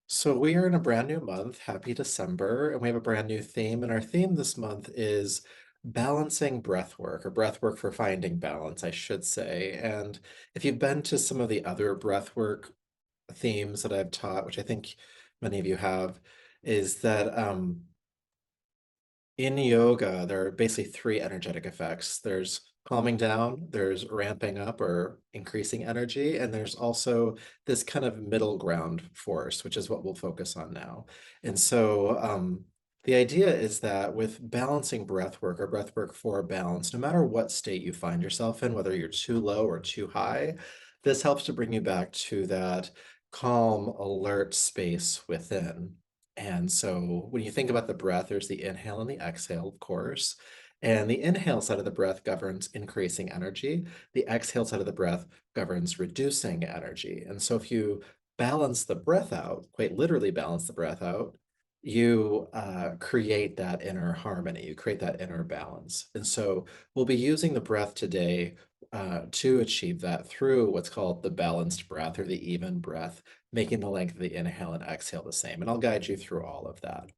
So we are in a brand new month. Happy December, and we have a brand new theme. And our theme this month is balancing breath work, or breath work for finding balance, I should say. And if you've been to some of the other breath work themes that I've taught, which I think many of you have, is that in yoga, there are basically three energetic effects. There's calming down, there's ramping up or increasing energy, and there's also this kind of middle ground force, which is what we'll focus on now. And so the idea is that with balancing breath work or breath work for balance, no matter what state you find yourself in, whether you're too low or too high, this helps to bring you back to that calm, alert space within. And so when you think about the breath, there's the inhale and the exhale, of course. And the inhale side of the breath governs increasing energy. The exhale side of the breath governs reducing energy. And so if you balance the breath out, quite literally balance the breath out, you create that inner harmony, you create that inner balance. And so we'll be using the breath today to achieve that through what's called the balanced breath or the even breath, making the length of the inhale and exhale the same. And I'll guide you through all of that.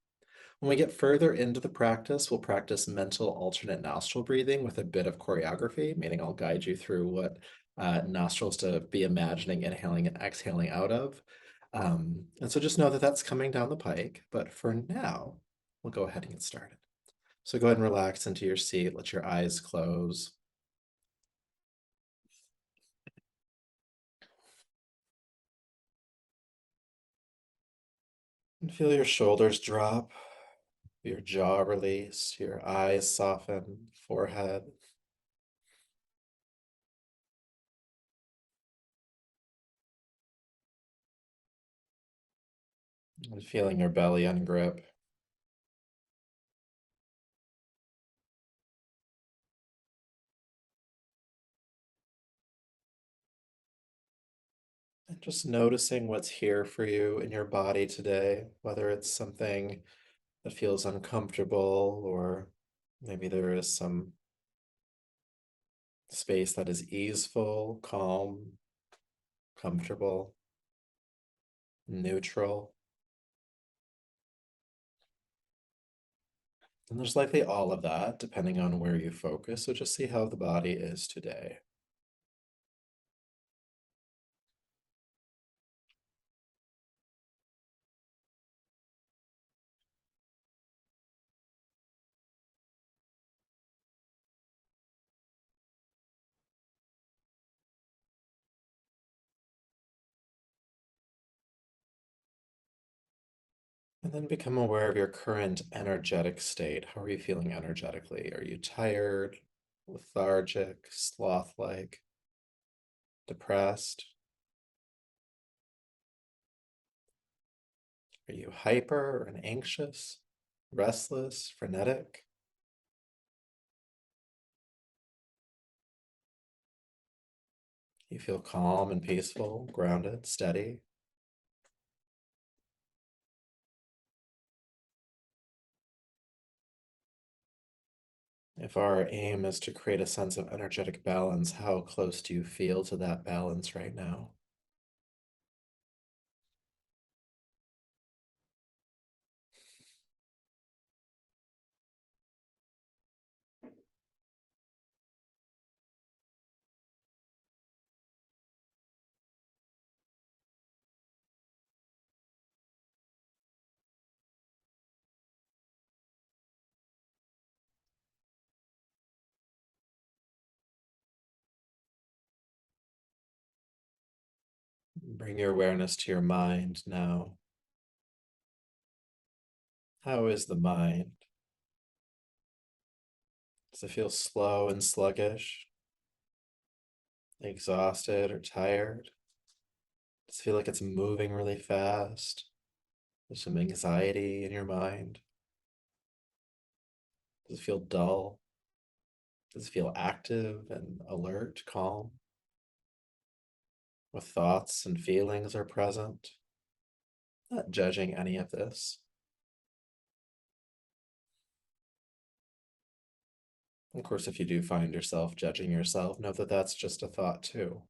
When we get further into the practice, we'll practice mental alternate nostril breathing with a bit of choreography, meaning I'll guide you through what nostrils to be imagining inhaling and exhaling out of. And so just know that that's coming down the pike. But for now, we'll go ahead and get started. So go ahead and relax into your seat. Let your eyes close. And feel your shoulders drop, your jaw release, your eyes soften, forehead. And feeling your belly ungrip. And just noticing what's here for you in your body today, whether it's something that feels uncomfortable or maybe there is some space that is easeful, calm, comfortable, neutral. And there's likely all of that depending on where you focus. So just see how the body is today. And then become aware of your current energetic state. How are you feeling energetically? Are you tired, lethargic, sloth-like, depressed? Are you hyper and anxious, restless, frenetic? You feel calm and peaceful, grounded, steady? If our aim is to create a sense of energetic balance, how close do you feel to that balance right now? Bring your awareness to your mind now. How is the mind? Does it feel slow and sluggish, exhausted or tired? Does it feel like it's moving really fast? There's some anxiety in your mind. Does it feel dull? Does it feel active and alert, calm? With thoughts and feelings are present? Not judging any of this. Of course, if you do find yourself judging yourself, know that that's just a thought too.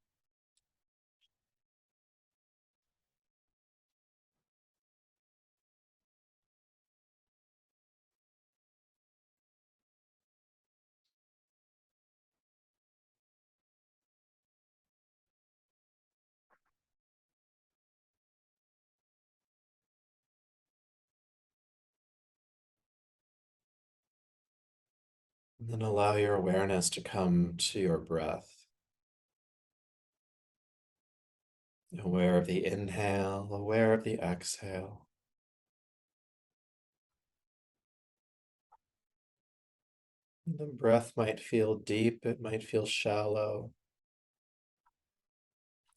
And then allow your awareness to come to your breath. Aware of the inhale, aware of the exhale. The breath might feel deep, it might feel shallow,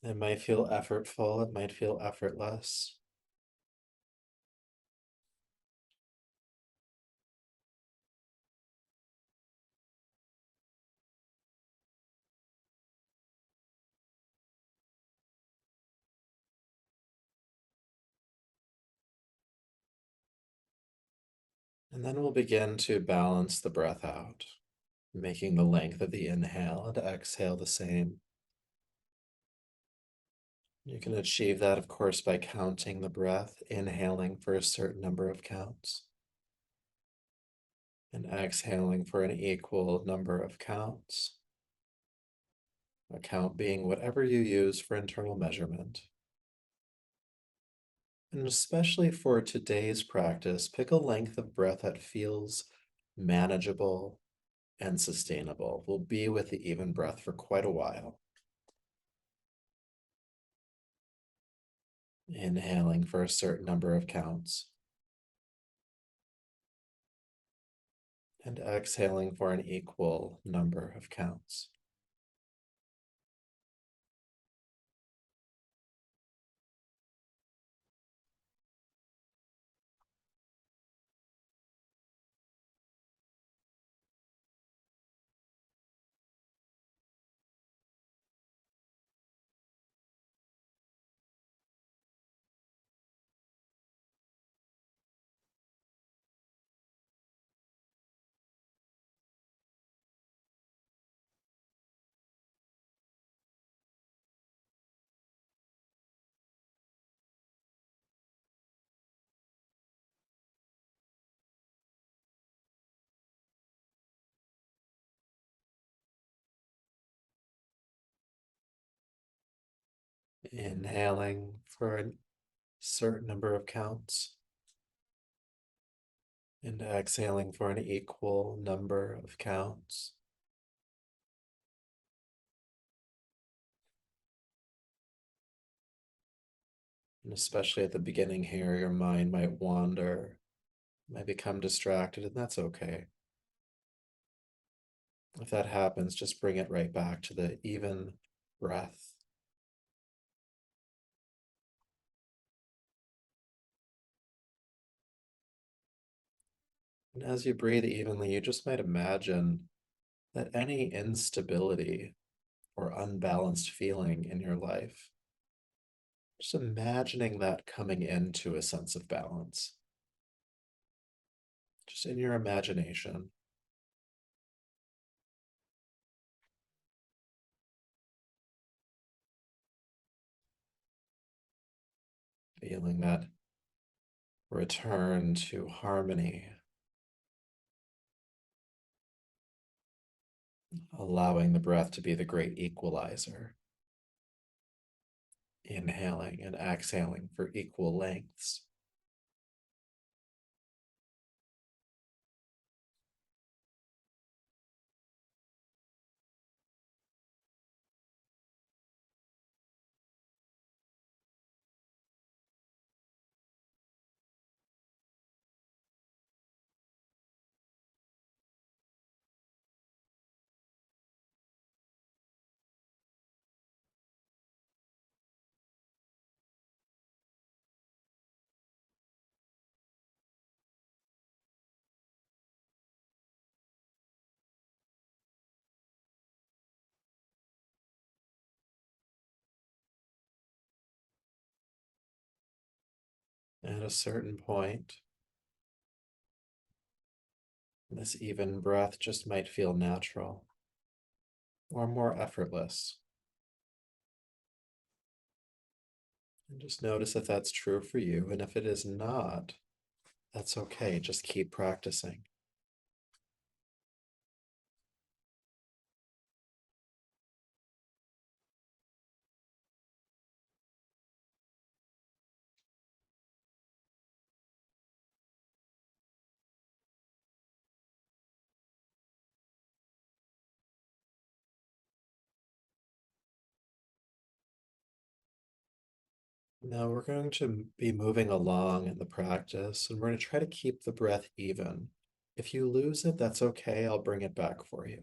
it might feel effortful, it might feel effortless. And then we'll begin to balance the breath out, making the length of the inhale and exhale the same. You can achieve that, of course, by counting the breath, inhaling for a certain number of counts, and exhaling for an equal number of counts. A count being whatever you use for internal measurement. And especially for today's practice, pick a length of breath that feels manageable and sustainable. We'll be with the even breath for quite a while. Inhaling for a certain number of counts. And exhaling for an equal number of counts. Inhaling for a certain number of counts. And exhaling for an equal number of counts. And especially at the beginning here, your mind might wander, might become distracted, and that's okay. If that happens, just bring it right back to the even breath. And as you breathe evenly, you just might imagine that any instability or unbalanced feeling in your life, just imagining that coming into a sense of balance, just in your imagination. Feeling that return to harmony, allowing the breath to be the great equalizer, inhaling and exhaling for equal lengths. At a certain point, this even breath just might feel natural or more effortless. And just notice if that's true for you. And if it is not, that's okay. Just keep practicing. Now we're going to be moving along in the practice, and we're going to try to keep the breath even. If you lose it, that's okay. I'll bring it back for you.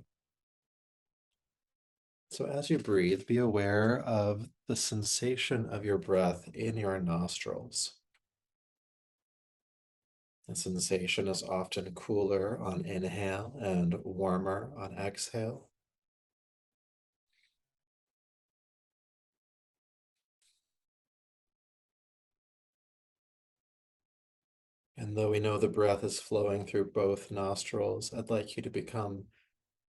So as you breathe, be aware of the sensation of your breath in your nostrils. The sensation is often cooler on inhale and warmer on exhale. And though we know the breath is flowing through both nostrils, I'd like you to become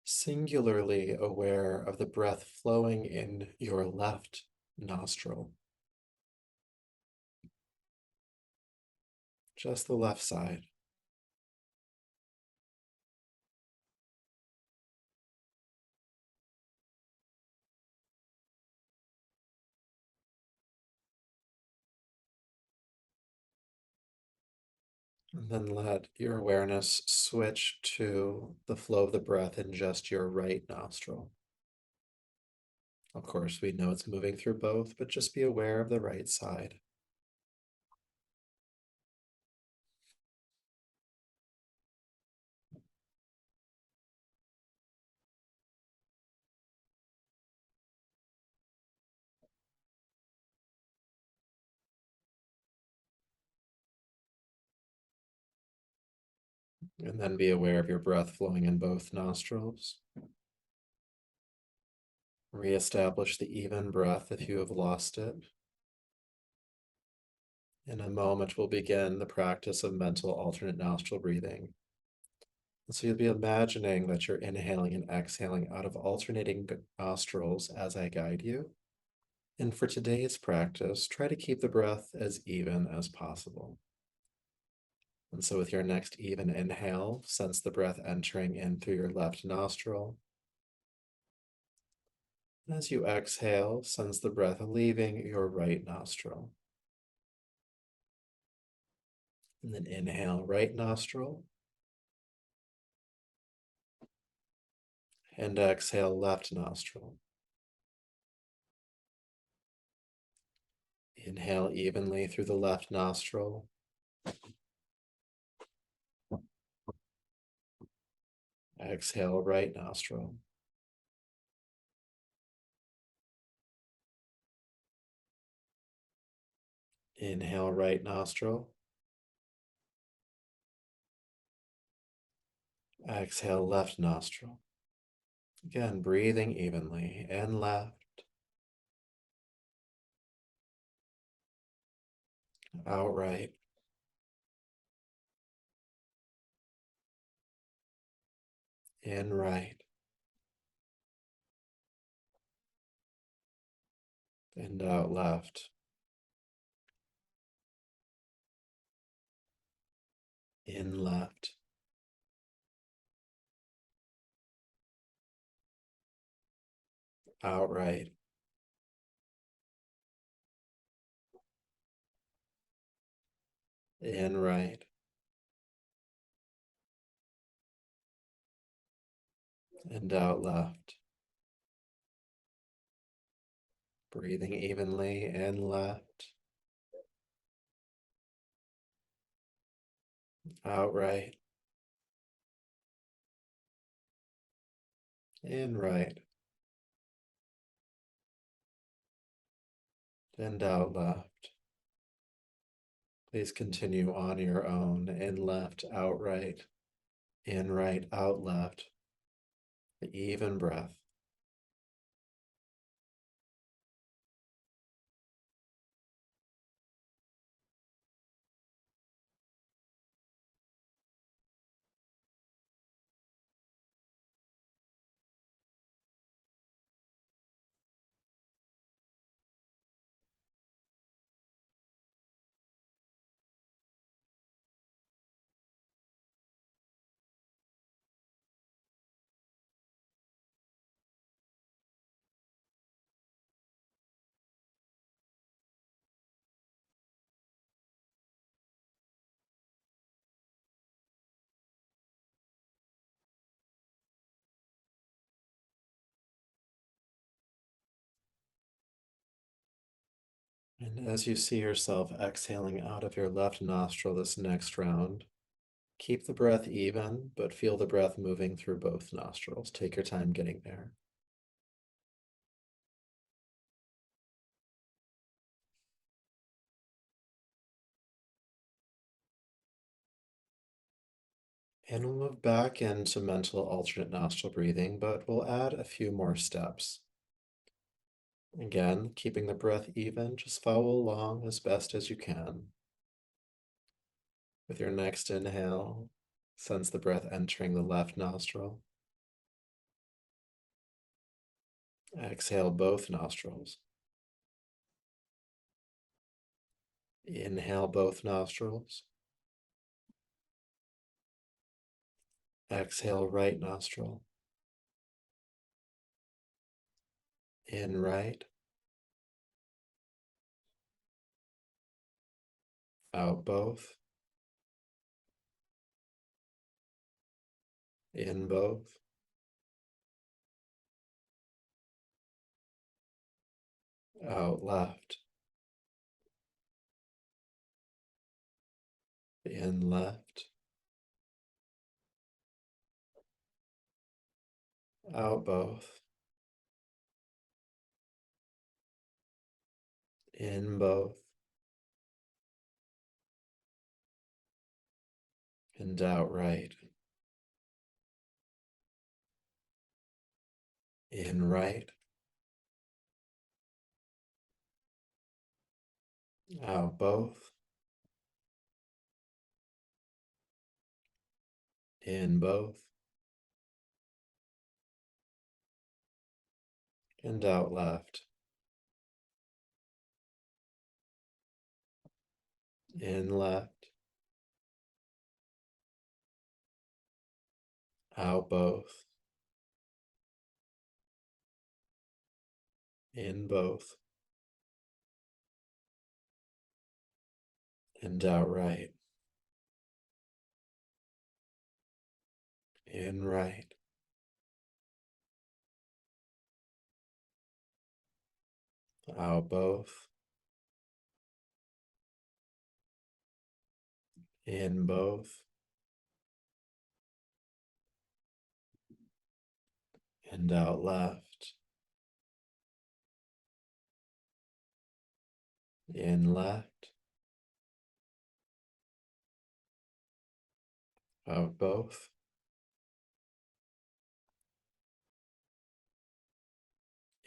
singularly aware of the breath flowing in your left nostril, just the left side. And then let your awareness switch to the flow of the breath in just your right nostril. Of course, we know it's moving through both, but just be aware of the right side. And then be aware of your breath flowing in both nostrils. Reestablish the even breath if you have lost it. In a moment, we'll begin the practice of mental alternate nostril breathing. And so you'll be imagining that you're inhaling and exhaling out of alternating nostrils as I guide you. And for today's practice, try to keep the breath as even as possible. And so with your next even inhale, sense the breath entering in through your left nostril. And as you exhale, sense the breath leaving your right nostril. And then inhale, right nostril. And exhale, left nostril. Inhale evenly through the left nostril. Exhale, right nostril. Inhale, right nostril. Exhale, left nostril. Again, breathing evenly. In left, out right. In right, and out left. In left, out right. In right, and out left. Breathing evenly. In left, out right. In right, and out left. Please continue on your own. In left, out right. In right, out left. The even breath. And as you see yourself exhaling out of your left nostril this next round, keep the breath even, but feel the breath moving through both nostrils. Take your time getting there. And we'll move back into mental alternate nostril breathing, but we'll add a few more steps. Again, keeping the breath even, just follow along as best as you can. With your next inhale, sense the breath entering the left nostril. Exhale both nostrils. Inhale both nostrils. Exhale right nostril. In right. Out both. In both. Out left. In left. Out both. In both. And out right. In right. Out both. In both. And out left. In left. Out both. In both. And out right. In right. Out both. In both. And out left. In left. Out both.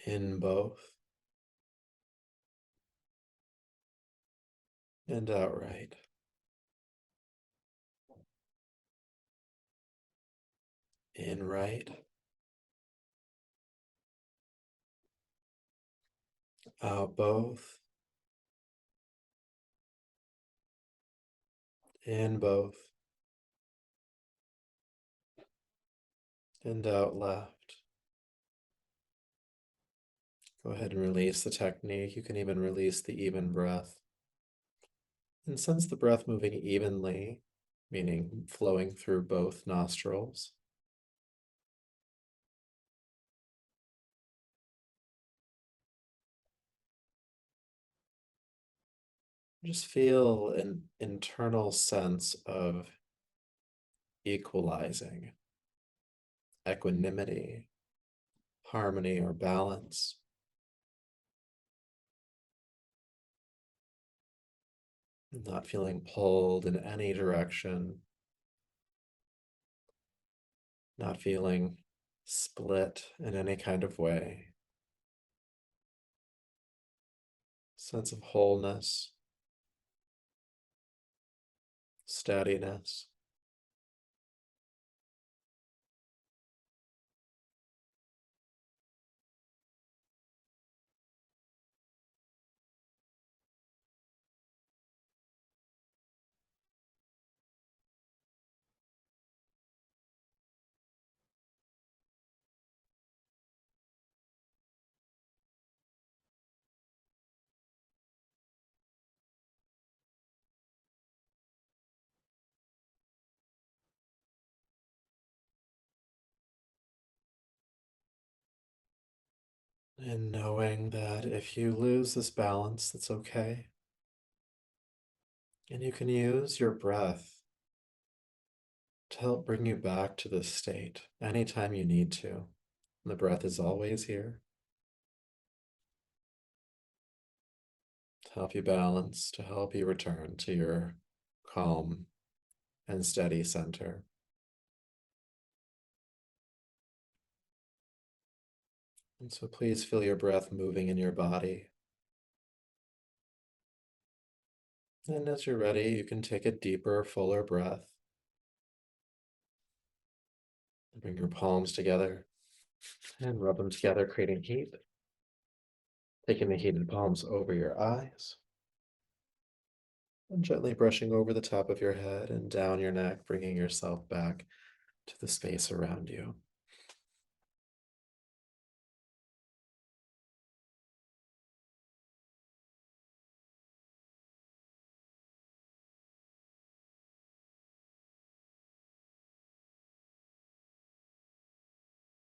In both. And out right. In right. Out both. In both. And out left. Go ahead and release the technique. You can even release the even breath. And sense the breath moving evenly, meaning flowing through both nostrils. Just feel an internal sense of equalizing, equanimity, harmony, or balance. Not feeling pulled in any direction, not feeling split in any kind of way. Sense of wholeness, steadiness. And knowing that if you lose this balance, that's okay. And you can use your breath to help bring you back to this state anytime you need to. The breath is always here to help you balance, to help you return to your calm and steady center. And so please feel your breath moving in your body. And as you're ready, you can take a deeper, fuller breath. Bring your palms together and rub them together, creating heat. Taking the heated palms over your eyes and gently brushing over the top of your head and down your neck, bringing yourself back to the space around you.